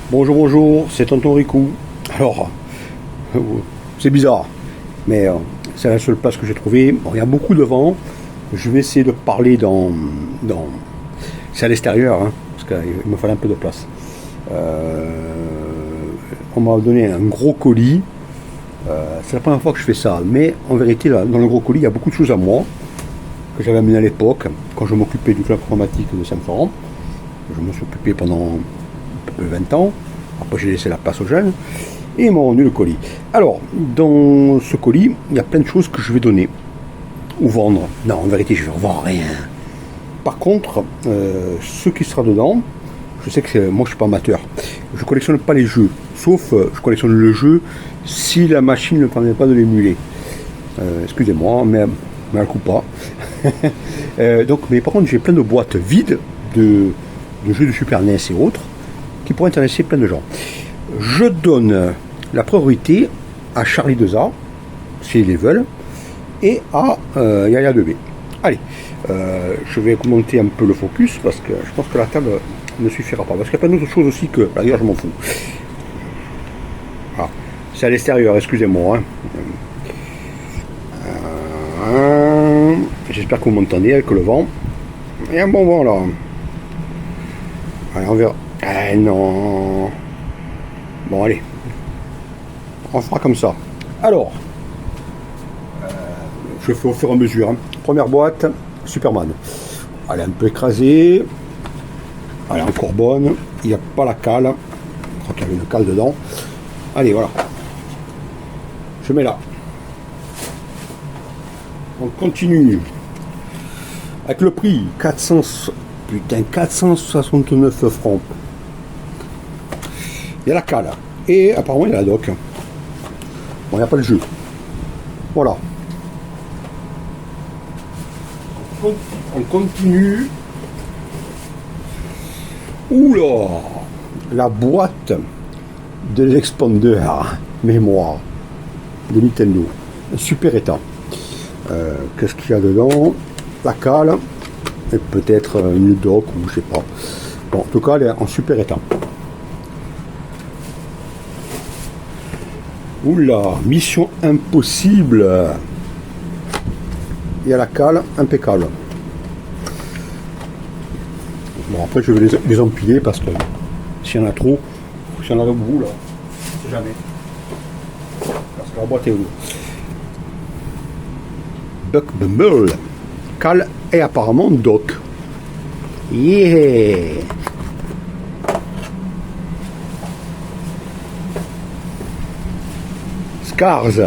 Bonjour, bonjour, c'est Tonton Rico. Alors, c'est bizarre, mais c'est la seule place que j'ai trouvée. Bon, il y a beaucoup de vent. Je vais essayer de parler c'est à l'extérieur, hein, parce qu'il me fallait un peu de place. On m'a donné un gros colis. C'est la première fois que je fais ça, mais en vérité, là, dans le gros colis, il y a beaucoup de choses à moi que j'avais amené à l'époque, quand je m'occupais du club informatique de Saint-Florent. Je me suis occupé pendant 20 ans. Après, j'ai laissé la place aux jeunes. Et ils m'ont rendu le colis. Alors, dans ce colis, il y a plein de choses que je vais donner ou vendre. Non, en vérité, je ne vais vendre rien. Par contre, ce qui sera dedans, je sais que moi, je ne suis pas amateur. Je ne collectionne pas les jeux. Sauf, je collectionne le jeu si la machine ne permet pas de l'émuler. Excusez-moi, mais un coup pas. Mais par contre, j'ai plein de boîtes vides de jeux de Super NES et autres qui pourraient intéresser plein de gens. Je donne la priorité à Charlie 2A, s'ils les veulent, et à Yaya 2B. Allez, je vais augmenter un peu le focus parce que je pense que la table ne suffira pas. Parce qu'il y a plein d'autres choses aussi que, d'ailleurs, je m'en fous. Ah, c'est à l'extérieur, excusez-moi. J'espère que vous m'entendez avec le vent. Il y a un bon vent là. Allez, on verra. Ah non. Bon, allez. On fera comme ça. Alors, je fais au fur et à mesure. Hein. Première boîte, Superman. Elle est un peu écrasée. Elle est encore bonne. Il n'y a pas la cale. Je crois qu'il y avait une cale dedans. Allez, voilà. Je mets là. On continue. Avec le prix, 469 francs. Il y a la cale. Et apparemment, il y a la doc. Bon, il n'y a pas le jeu. Voilà. On continue. Oula! La boîte de l'Expander mémoire de Nintendo. Super état. Qu'est-ce qu'il y a dedans? La cale. Et peut-être une doc ou je sais pas. Bon, en tout cas, elle est en super état. Oula, mission impossible. Il y a la cale, impeccable. Bon, après, je vais les empiler parce que s'il y en a trop, s'il y en a au bout, là, je sais jamais. Parce que la boîte est où? Buck Bumble. Cale et apparemment doc. Yeah! Scars.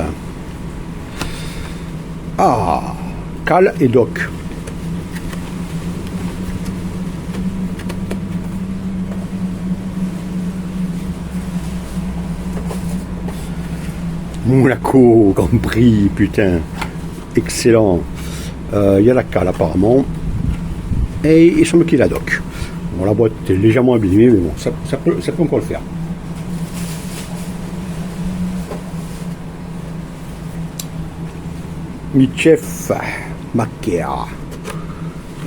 Ah, Cal et Doc. Monaco, Grand Prix, putain. Excellent. Il y a la cale apparemment. Et il semble qu'il y a la doc. Bon, la boîte est légèrement abîmée, mais bon, ça peut encore le faire. Michef Makea.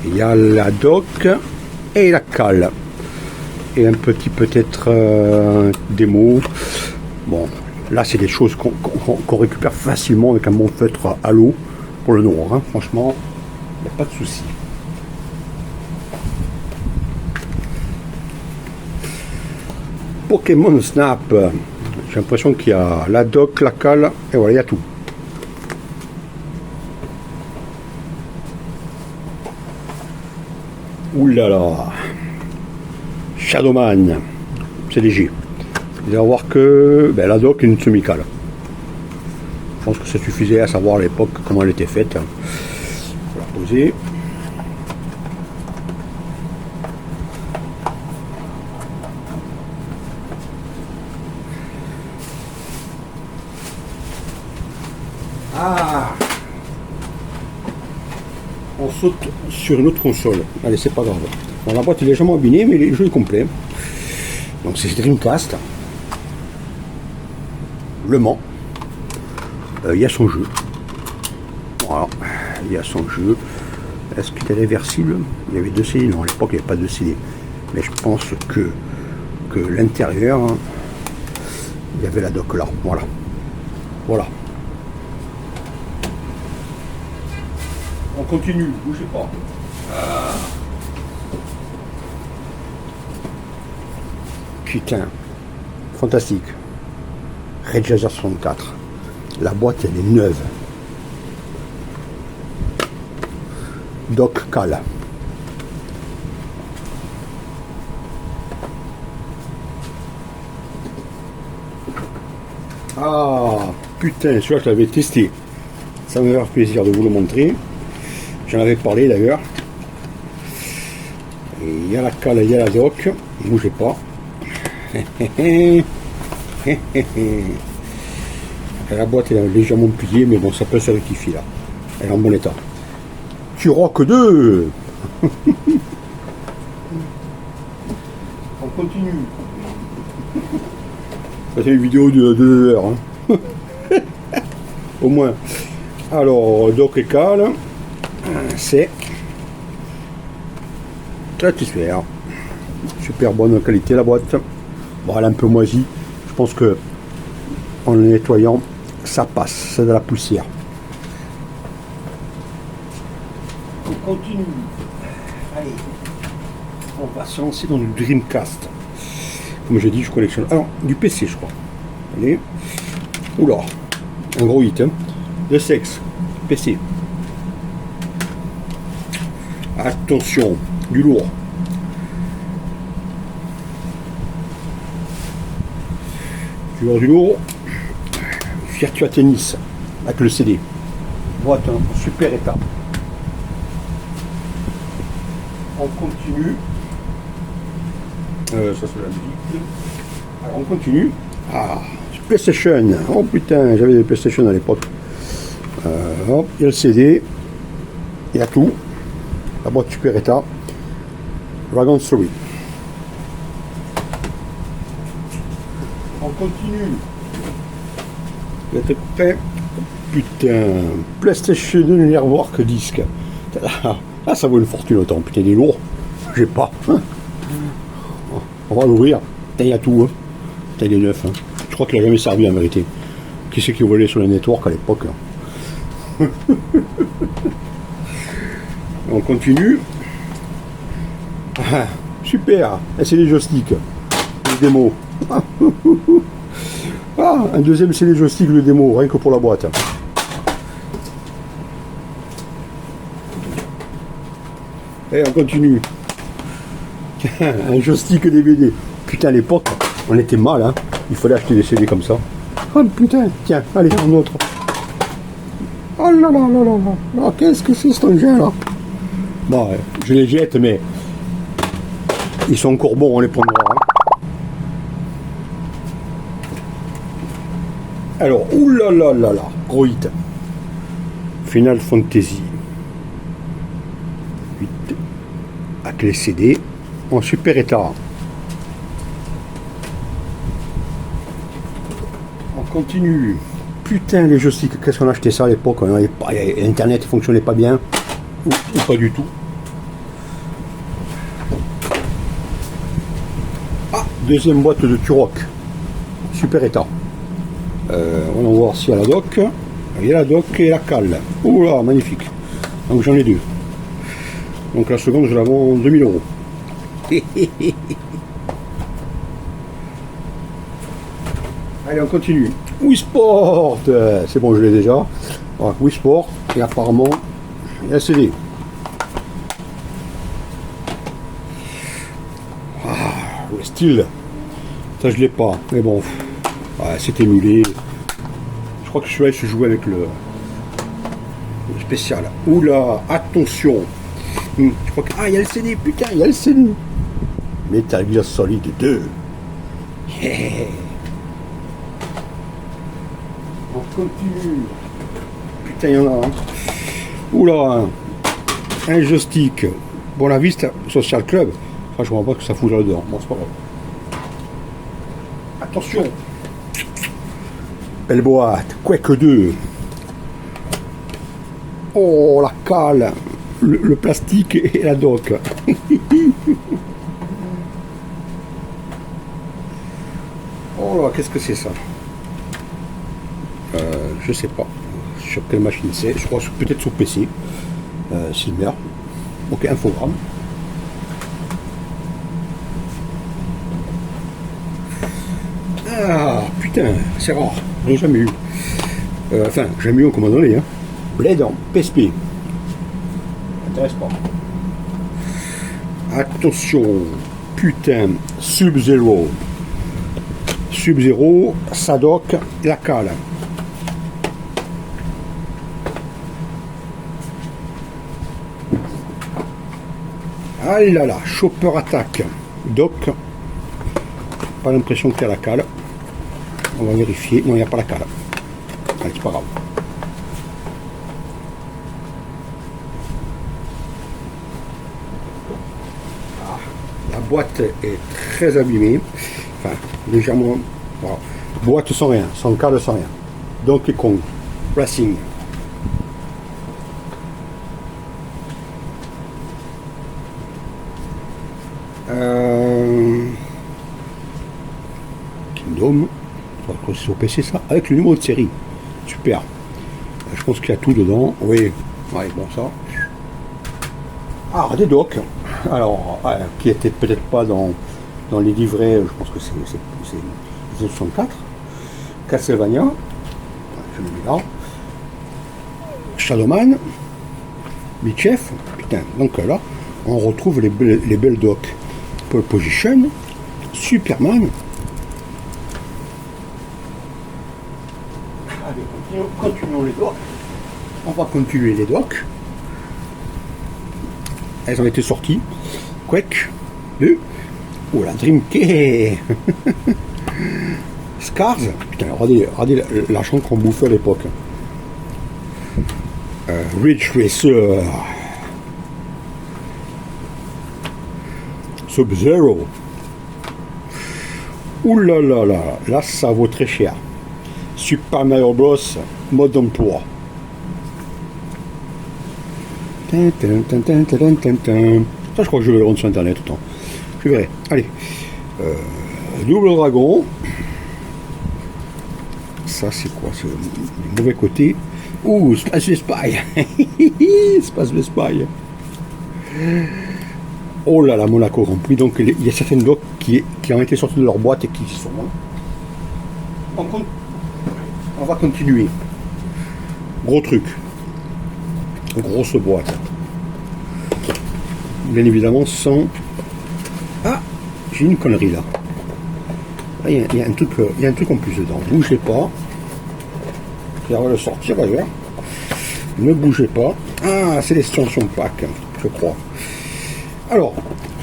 Il y a la doc et la cale. Et un petit peut-être démo. Bon, là c'est des choses qu'on récupère facilement avec un bon feutre à l'eau pour le noir. Hein. Franchement, il n'y a pas de souci. Pokémon Snap. J'ai l'impression qu'il y a la doc, la cale, et voilà, il y a tout. Ouh là là, Shadowman, c'est léger. Vous allez voir que la doc est une semi-cale. Je pense que ça suffisait à savoir à l'époque comment elle était faite. On va la poser. Ah, on saute sur une autre console. Allez, c'est pas grave. Bon, la boîte est légèrement abîmée, mais le jeu est complet. Donc c'est Dreamcast. Le Mans. Il y a son jeu. Voilà, il y a son jeu. Est-ce qu'il était réversible? Il y avait 2 CD. Non, à l'époque, il n'y avait pas de CD. Mais je pense que que l'intérieur, hein, il y avait la dock là. Voilà. Voilà. On continue, bougez pas. Putain, fantastique. Redjazer 64. La boîte, elle est neuve. Doc Cal. Ah, putain, celui-là, je l'avais testé. Ça me fait plaisir de vous le montrer. J'en avais parlé d'ailleurs. Et il y a la cale, il y a la doc. Ne bougez pas. La boîte est légèrement pliée, mais bon, ça peut se rectifier là. Elle est en bon état. Turok 2. On continue. Ça fait une vidéo de 2 heures. Hein. Au moins. Alors, doc et cale. C'est satisfaire. Super bonne qualité la boîte. Bon, elle est un peu moisie. Je pense que en le nettoyant, ça passe. C'est de la poussière. On continue. Allez. On va se lancer dans du Dreamcast. Comme j'ai dit, je collectionne. Alors, du PC, je crois. Allez. Oula. Un gros hit. Hein. De sexe. PC. Attention. Du lourd. Du lourd. Virtua Tennis. Avec le CD. Boîte en super état. On continue. Ça c'est la musique. Alors on continue. Ah, PlayStation. Oh putain, j'avais des PlayStation à l'époque. Hop, il y a le CD. Il y a tout. La boîte super état. Dragon Story. On continue. Vous êtes prêts? Putain, PlayStation 2 Network disque. Là, ça vaut une fortune autant. Putain, il est lourd. J'ai pas. Hein. On va l'ouvrir. Putain, il y a tout. Hein. Putain, il est neuf. Hein. Je crois qu'il n'a jamais servi en vérité. Qui c'est qui volait sur le network à l'époque? On continue. Ah, super. C'est les joysticks. Les démos. Ah, un deuxième c'est les joysticks, le démo, rien que pour la boîte. Et on continue. Un joystick DVD. Putain, à l'époque, on était mal, hein. Il fallait acheter des CD comme ça. Oh putain, tiens, allez, un autre. Oh là là là là là. Oh, qu'est-ce que c'est cet engin là? Bon, je les jette, mais ils sont encore bons, on les prendra. Hein. Alors, oulala, gros hit. Final Fantasy 8 avec les CD en super état. On continue. Putain, les joysticks, qu'est-ce qu'on a acheté ça à l'époque? Internet ne fonctionnait pas bien, ou pas du tout. Ah, deuxième boîte de Turok, super état. On va voir s'il y a la doc. Il y a la doc et la cale. Oula, magnifique. Donc j'en ai deux. Donc la seconde, je la vends 2000 €. Allez, on continue. Wii Sport. C'est bon, je l'ai déjà. Voilà, Wii Sport. Et apparemment, il y a CD. Ah, le style. Ça, je l'ai pas. Mais bon, ouais, c'est émulé. Je crois que celui-là, se joue avec le spécial. Oula, attention. Je crois que... Ah, il y a le CD, putain, il y a le CD. Metal Gear Solid 2. Yeah. On continue. Putain, il y en a un. Oula, un joystick. Bon, la Vista Social Club. Enfin, je ne vois pas que ça fout là-dedans. Bon, c'est pas grave. Attention. Belle boîte. Quake 2. Oh, la cale. Le plastique et la doc. Oh là, qu'est-ce que c'est ça? Je sais pas sur quelle machine c'est. Je crois peut-être sur PC. Silmer. Ok, infogramme. Ah putain, c'est rare. J'en ai jamais eu. Enfin, jamais eu en commande donné. Hein. Blade en PSP. M'intéresse pas. Attention, putain, Sub-Zero. Sub-Zero, Sadok, la cale. Ah là là, Chopper Attack. Doc. Pas l'impression qu'il y a la cale. On va vérifier. Non, il n'y a pas la cale. Allez, c'est pas grave. Ah, la boîte est très abîmée. Enfin, légèrement. Voilà. Boîte sans rien, sans cale, sans rien. Donkey Kong Racing. Kingdom. C'est sur PC ça, avec le numéro de série. Super. Je pense qu'il y a tout dedans. Oui. Ouais, bon ça. Ah, des docks. Alors, qui étaient peut-être pas dans les livrets, je pense que c'est 64. Castlevania. Je le mets là. Shadowman. Michef. Putain, donc là, on retrouve les belles docks. Pole Position. Superman. Allez, continuons les docks. On va continuer les docks. Elles ont été sorties. Quake 2. Oh la Dreamcast. Scars. Putain, regardez l'argent qu'on bouffait à l'époque. Ridge Racer. Sub-Zero. Ouh là là là. Là, ça vaut très cher. Super Mario Bros. Mode d'emploi. Ça, je crois que je vais le rendre sur internet autant. Je verrai. Allez. Double Dragon. Ça, c'est quoi? C'est le mauvais côté. Ouh, Space Spy. Space Spy. Oh là là, Monaco Grand Prix. Donc, il y a certaines docks qui ont été sorties de leur boîte et qui sont. On va continuer. Gros truc. Grosse boîte. Bien évidemment, sans. Ah, j'ai une connerie là. Il y a un truc en plus dedans. Bougez pas. Ça va le sortir d'ailleurs. Ne bougez pas. Ah, c'est l'extension pack, je crois. Alors,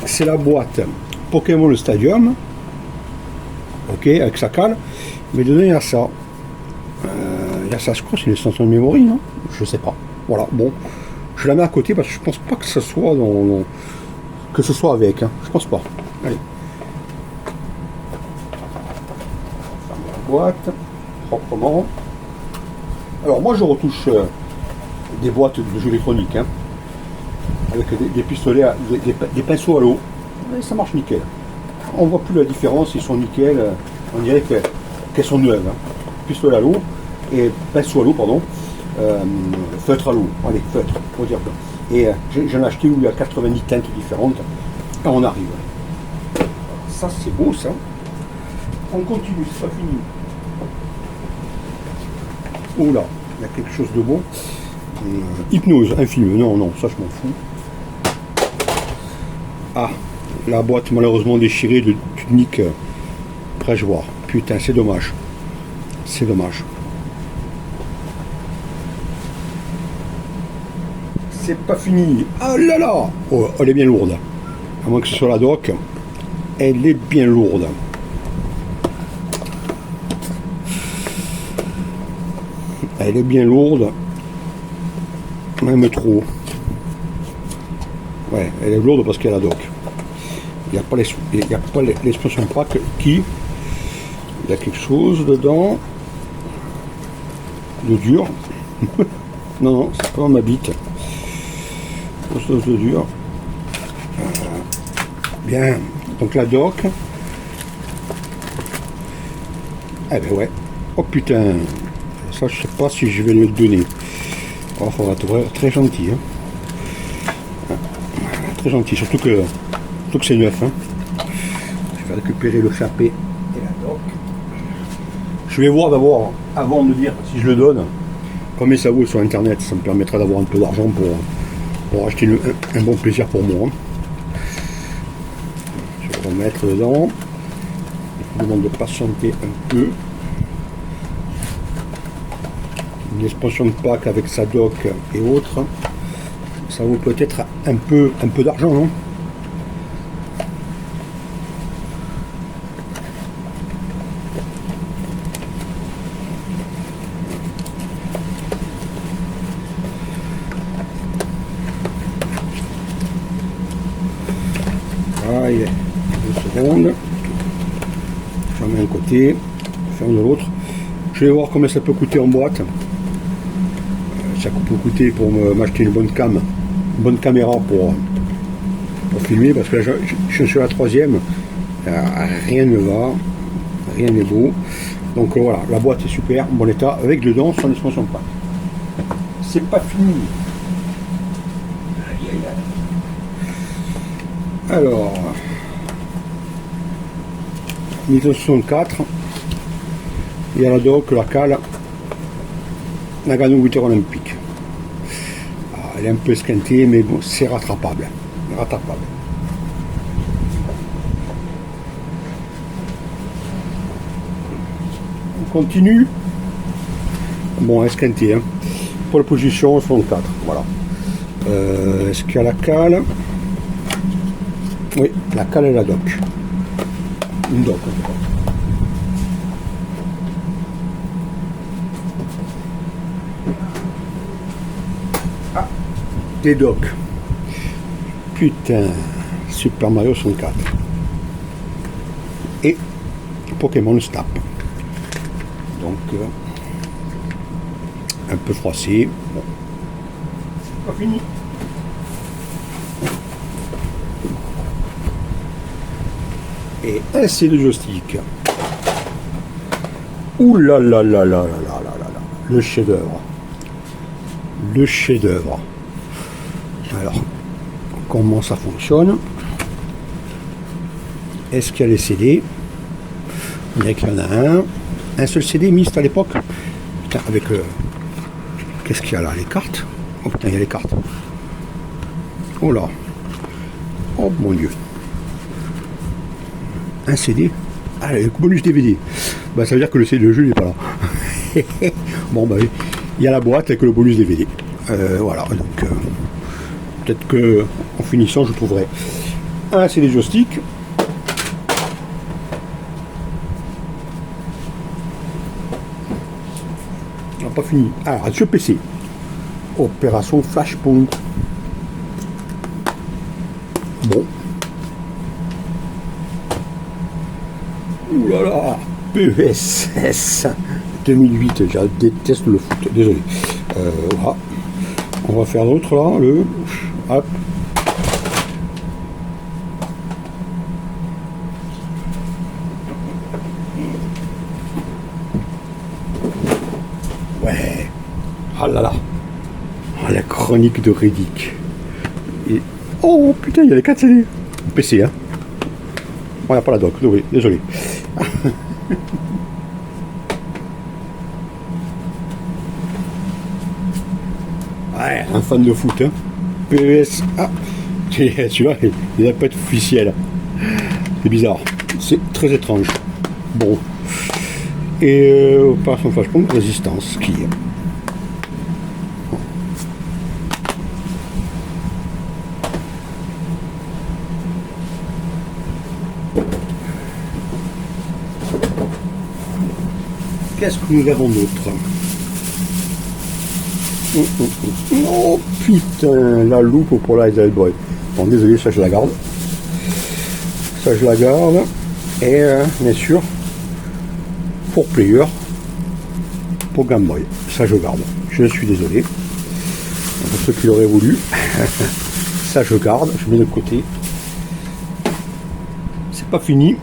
c'est la boîte Pokémon Stadium. Ok, avec sa cale. Mais dedans, il y a ça. Il y a ça, je crois, c'est une extension de memory, non? Je sais pas. Voilà, bon. Je la mets à côté parce que je pense pas que ce soit que ce soit avec. Hein. Je pense pas. Allez. Ferme la boîte. Proprement. Alors, moi, je retouche des boîtes de jeux électroniques. Hein, avec des pistolets, des pinceaux à l'eau. Et ça marche nickel. On voit plus la différence, ils sont nickel. On dirait qu'elles sont neuves. Hein. Pistolet à l'eau et pinceau à l'eau, pardon. Feutre à l'eau, allez, feutre, pour dire que. Et j'en ai acheté où il y a 90 teintes différentes. Quand on arrive. Ça, c'est beau, ça. On continue, c'est pas fini. Oh là, il y a quelque chose de beau. Hypnose, un film. Non, non, ça, je m'en fous. Ah, la boîte malheureusement déchirée de tunique préjoire. Putain, c'est dommage. C'est dommage. C'est pas fini. Ah là là. Oh, elle est bien lourde. À moins que ce soit la doc. Elle est bien lourde. Elle est bien lourde. Même trop. Ouais, elle est lourde parce qu'elle a la doc. Il n'y a pas l'expression pack qui. Il y a quelque chose dedans. De dur. Non, non, c'est pas ma bite. Quelque chose de dur. Bien. Donc la doc. Eh ben ouais. Oh putain. Ça, je sais pas si je vais le donner. Oh, faudra être très gentil. Hein. Très gentil. Surtout que c'est neuf. Hein. Je vais récupérer le chappé et la doc. Je vais voir d'abord, avant de dire si je le donne, combien ça vaut sur internet. Ça me permettra d'avoir un peu d'argent pour acheter un bon plaisir pour moi. Je vais le remettre dedans. Je vous demande de patienter un peu. Une expansion de pack avec sa doc et autres, ça vaut peut-être un peu d'argent, non? Allez, 2 secondes. J'en mets un côté, ferme de l'autre. Je vais voir combien ça peut coûter en boîte. Ça peut coûter pour m'acheter une bonne caméra pour filmer, parce que là je suis à la 3e, rien ne va, rien n'est beau. Donc voilà, la boîte est super, en bon état, avec dedans son expansion de pack. C'est pas fini. Aïe, aïe, aïe. Alors, 1964, il y a la doc, la cale, Nagano Winter Olympique. Elle est un peu esquintée, mais bon, c'est rattrapable. Rattrapable. On continue. Bon, esquinté. Hein. Pour la position, 64. Voilà. Est-ce qu'il y a la cale? Oui, la cale et la doc. Une doc, en tout cas. Des docks. Putain, Super Mario 64. Et Pokémon Snap. Donc, un peu froissé. Bon. Pas fini. Et un CD de joystick. Ouh là là là là là là là là. Le chef-d'œuvre. Le chef-d'œuvre. Alors, comment ça fonctionne? Est-ce qu'il y a les CD? Il y en a un seul CD mixte à l'époque. Putain, avec le... Qu'est-ce qu'il y a là? Les cartes? Oh putain, il y a les cartes. Oh là. Oh mon Dieu. Un CD? Ah, le bonus DVD. Bah, ça veut dire que le CD de jeu n'est pas là. Bon, bah, il y a la boîte avec le bonus DVD. Voilà, donc... peut-être que en finissant je trouverai un CD joystick. On n'a pas fini. Alors, ce PC. Opération Flashpoint. Bon. Ouh là là. PESS 2008. Je déteste le foot. Désolé. Voilà. On va faire l'autre là. Le... Hop. Ouais. Ah là là. Ah, la chronique de Riddick. Et... Oh putain, il y a les 4 CD. PC, hein. Bon, il n'y a pas la doc, oui, désolé. Ouais, un fan de foot, hein. PES. Ah, celui-là, il n'a pas être officiel. C'est bizarre. C'est très étrange. Bon. Et opération Flashpoint, résistance, qui est. Qu'est-ce que nous avons d'autre? Oh putain, la loupe pour la Boy. Bon, désolé, ça je la garde. Ça je la garde. Et bien sûr, pour Player, pour Game Boy. Ça je garde. Je suis désolé. Pour ceux qui l'auraient voulu. Ça je garde, je mets de côté. C'est pas fini.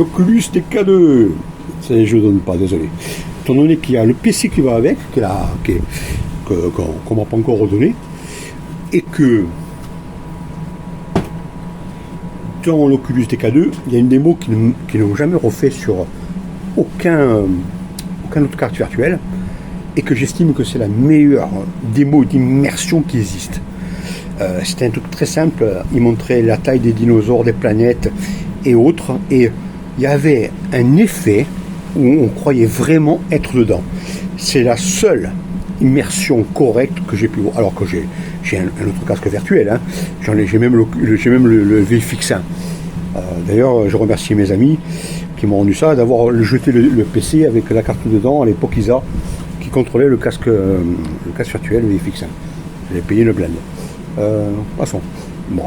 l'Oculus TK2. Je ne donne pas, désolé. Étant donné qu'il y a le PC qui va avec, qu'on m'a pas encore redonné, et que dans l'Oculus TK2, il y a une démo qu'ils n'ont jamais refait sur aucun autre carte virtuelle, et que j'estime que c'est la meilleure démo d'immersion qui existe. C'était un truc très simple, il montrait la taille des dinosaures, des planètes et autres, et il y avait un effet où on croyait vraiment être dedans. C'est la seule immersion correcte que j'ai pu voir, alors que j'ai un autre casque virtuel, hein. J'ai même le VFX1. D'ailleurs, je remercie mes amis qui m'ont rendu ça, d'avoir jeté le PC avec la carte dedans, à l'époque ISA, qui contrôlait le casque virtuel, le VFX1. J'avais payé le blend. Passons. Bon,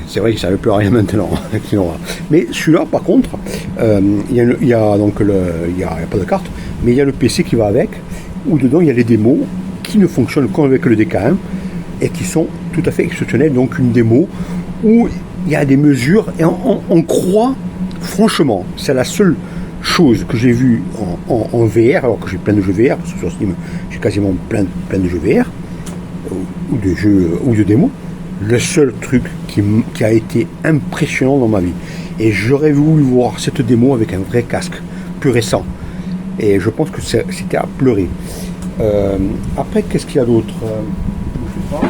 c'est vrai qu'il ne savait plus rien maintenant. Mais celui-là, par contre, il y a pas de carte, mais il y a le PC qui va avec, où dedans il y a les démos qui ne fonctionnent qu'avec le DK1 et qui sont tout à fait exceptionnelles. Donc une démo où il y a des mesures et on croit, franchement, c'est la seule chose que j'ai vue en VR, alors que j'ai plein de jeux VR, parce que sur Steam j'ai quasiment plein de jeux VR ou de jeux ou de démos. Le seul truc qui a été impressionnant dans ma vie. Et j'aurais voulu voir cette démo avec un vrai casque, plus récent. Et je pense que c'était à pleurer. Après, qu'est-ce qu'il y a d'autre? Je sais pas.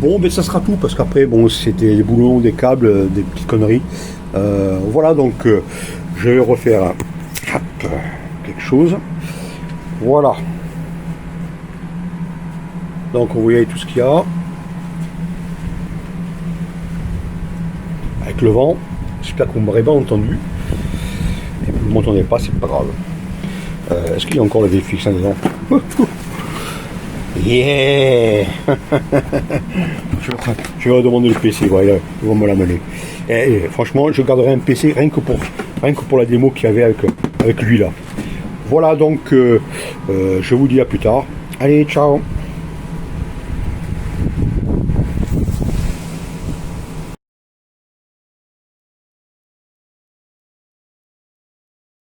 Bon, ben ça sera tout, parce qu'après, bon, c'était des boulons, des câbles, des petites conneries. Voilà, donc je vais refaire quelque chose. Voilà. Donc vous voyez tout ce qu'il y a. Avec le vent, j'espère que vous m'aurez pas entendu. Et que vous ne m'entendez pas, c'est pas grave. Est-ce qu'il y a encore le VFX dedans? Yeah. Je vais demander le PC, voilà, ils vont me l'amener. Et franchement, je garderai un PC rien que pour la démo qu'il y avait avec lui là. Voilà, donc je vous dis à plus tard. Allez, ciao.